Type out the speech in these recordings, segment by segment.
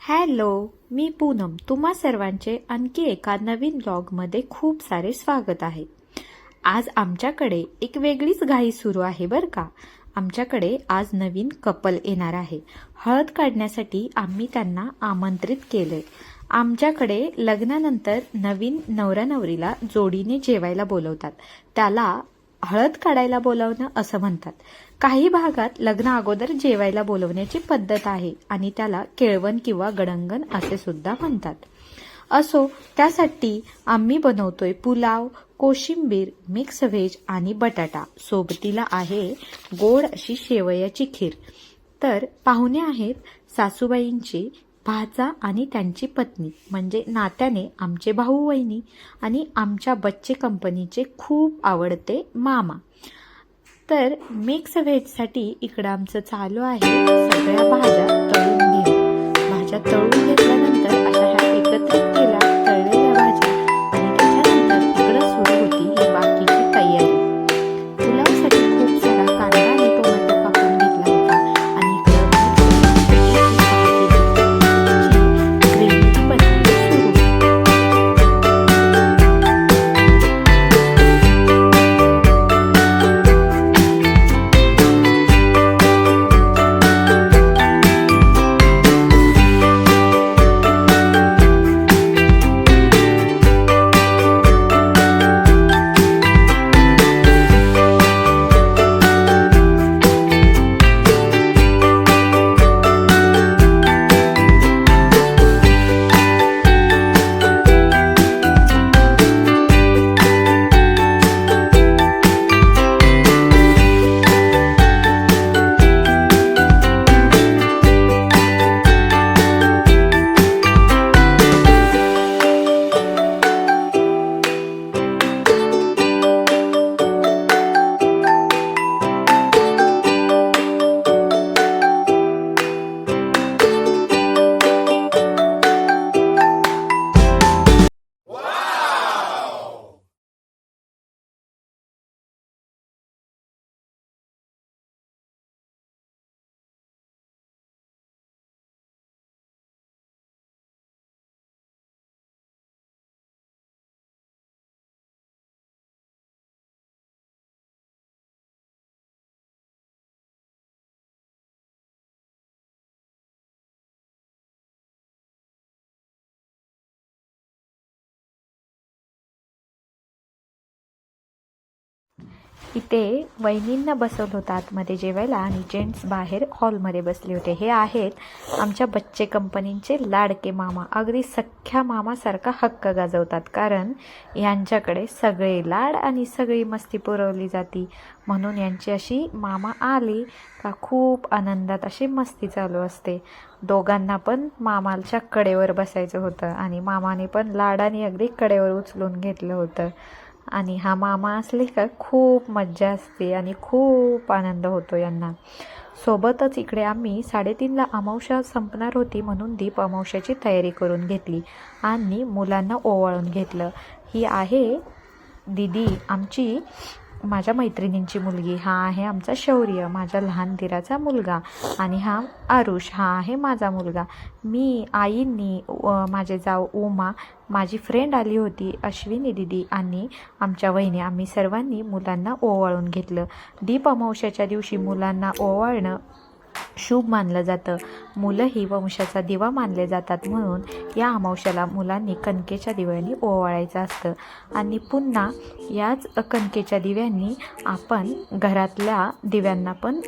Hello, मी पूनम. तुम्हा सर्वांचे आणखी एका नवीन व्लॉगमध्ये खूप सारे स्वागत आहे. आज आमच्याकडे एक वेगळीच घाई सुरू आहे बरं का. आमच्याकडे आज नवीन कपल येणार आहे. हळद काढण्यासाठी आम्ही त्यांना आमंत्रित केलंय. आमच्याकडे लग्नानंतर नवीन नवरा नवरीला जोडीने जेवायला बोलवतात. त्याला हळद काढायला बोलावणं असं म्हणतात. काही भागात लग्न अगोदर जेवायला बोलवण्याची पद्धत आहे आणि त्याला केळवण किंवा गडंगण असे सुद्धा म्हणतात. असो, त्यासाठी आम्ही बनवतोय पुलाव, कोशिंबीर, मिक्स व्हेज आणि बटाटा. सोबतीला आहे गोड अशी शेवयाची खीर. तर पाहुणे आहेत सासूबाईंची भाचा आणि त्यांची पत्नी, म्हणजे नात्याने आमचे भाऊ वहिनी आणि आमच्या बच्चे कंपनीचे खूप आवडते मामा. तर मिक्स व्हेजसाठी इकडं आमचं चालू आहे सगळ्या भाज्या तळून घेणं. भाज्या तळून घेतल्यानंतर अशा ह्या एकत्रित केल्या तळलेल्या भाज्या आणि त्याच्यानंतर इकडं सुरू होती ही बाकीची तयारी. पुलावसाठी खूप सारा कांदा आणि टोमॅटो कापून घेतला होता आणि इकडं ग्रेव्ही बनवली सुरू. इथे वहिनींना बसवलं होतं आतमध्ये जेवायला आणि जेंट्स बाहेर हॉलमध्ये बसले होते. हे आहेत आमच्या बच्चे कंपनीचे लाडके मामा. अगदी सख्ख्या मामासारखा हक्क गाजवतात, कारण यांच्याकडे सगळे लाड आणि सगळी मस्ती पुरवली जाती. म्हणून यांची अशी मामा आली का खूप आनंदात अशी मस्ती चालू असते. दोघांना पण मामाच्या कडेवर बसायचं होतं आणि मामाने पण लाडाने अगदी कडेवर उचलून घेतलं होतं. आणि हा मामा असले का खूप मज्जा असते आणि खूप आनंद होतो यांना. सोबतच इकडे आम्ही 3:30ला अमावस्या संपणार होती म्हणून दीप अमावस्याची तयारी करून घेतली आणि मुलांना ओवाळून घेतलं. ही आहे दीदी आमची, माझ्या मैत्रिणींची मुलगी. हा आहे आमचा शौर्य, माझ्या लहान दिराचा मुलगा. आणि हा आरुष, हा आहे माझा मुलगा. मी, आईंनी, माझे जाऊ उमा, माझी फ्रेंड आली होती अश्विनी दिदी आणि आमच्या वहिनी, आम्ही सर्वांनी मुलांना ओवाळून घेतलं. दीप अमावस्याच्या दिवशी मुलांना ओवाळणं शुभ मानलं जातं. मुलं ही वंशाचा दिवा मानले जातात, म्हणून या अमावस्याला मुलांनी कणकेच्या दिव्यांनी ओवाळायचं असतं. आणि पुन्हा याच कणकेच्या दिव्यांनी आपण घरातल्या दिव्यांना पण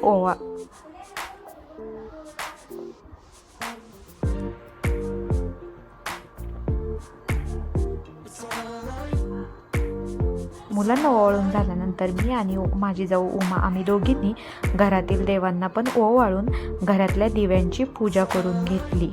मुलांना ओवाळून झाल्यानंतर मी आणि माझी जाऊ उमा, आम्ही दोघींनी घरातील देवांना पण ओवाळून घरातल्या दिव्यांची पूजा करून घेतली.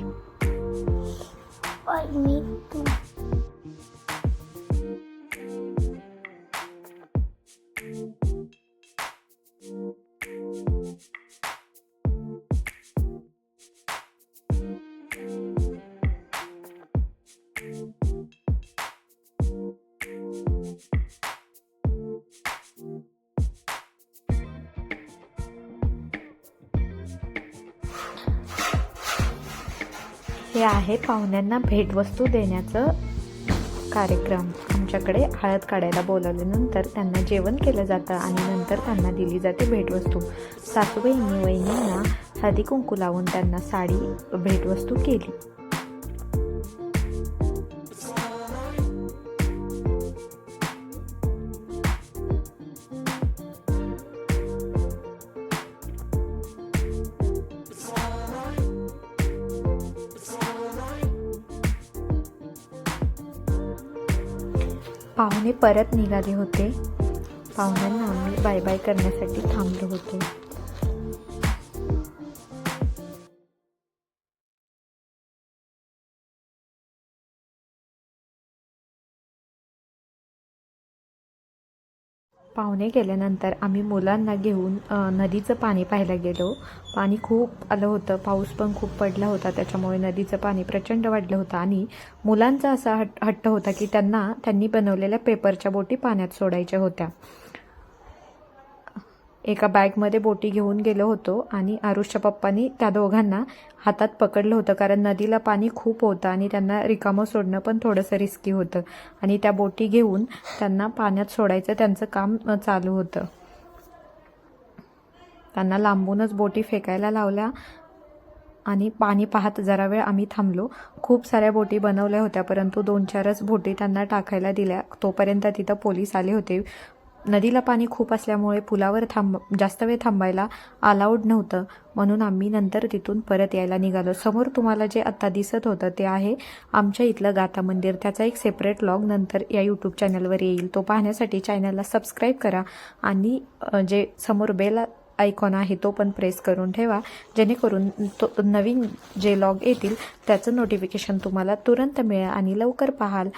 हे आहे पाहुण्यांना भेटवस्तू देण्याचं कार्यक्रम. आमच्याकडे हळद काढायला बोलावल्यानंतर त्यांना जेवण केलं जातं आणि नंतर त्यांना दिली जाते भेटवस्तू. सासूबाईंनी वहिनींना हळदी कुंकू लावून त्यांना साडी भेटवस्तू केली. पाहुणे परत निघाले होते. पाहुण्यांना आम्ही बाय बाय करण्यासाठी थांबलो होतो. पाहुणे गेल्यानंतर आम्ही मुलांना घेऊन नदीचं पाणी पाहायला गेलो. पाणी खूप आलं होतं, पाऊस पण खूप पडला होता, त्याच्यामुळे नदीचं पाणी प्रचंड वाढलं होतं. आणि मुलांचा असा हट्ट होता की त्यांनी बनवलेल्या पेपरच्या बोटी पाण्यात सोडायच्या होत्या. एका बॅगमध्ये बोटी घेऊन गेलो होतो आणि आरुषच्या पप्पांनी त्या दोघांना हातात पकडलं होतं, कारण नदीला पाणी खूप होतं आणि त्यांना रिकामं सोडणं पण थोडंसं रिस्की होतं. आणि त्या बोटी घेऊन त्यांना पाण्यात सोडायचं त्यांचं काम चालू होतं. त्यांना लांबूनच बोटी फेकायला लावल्या आणि पाणी पाहत जरा वेळ आम्ही थांबलो. खूप साऱ्या बोटी बनवल्या होत्या, परंतु 2-4च बोटी त्यांना टाकायला दिल्या. तोपर्यंत तिथं पोलीस आले होते. नदीला पाणी खूप असल्यामुळे पुलावर जास्त वेळ थांबायला अलाउड नव्हतं, म्हणून आम्ही नंतर तिथून परत यायला निघालो. समोर तुम्हाला जे आता दिसत होतं ते आहे आमच्या इथलं गाथा मंदिर. त्याचा एक सेपरेट व्लॉग नंतर या यूट्यूब चॅनलवर येईल. तो पाहण्यासाठी चॅनलला सबस्क्राईब करा आणि जे समोर बेल आयकॉन आहे तो पण प्रेस करून ठेवा, जेणेकरून नवीन जे व्लॉग येतील त्याचं नोटिफिकेशन तुम्हाला तुरंत मिळेल आणि लवकर पाहाल.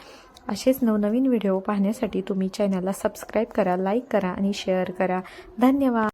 असेच नवनवीन व्हिडिओ पाहण्यासाठी तुम्ही चॅनलला सबस्क्राईब करा, लाईक करा आणि शेअर करा. धन्यवाद.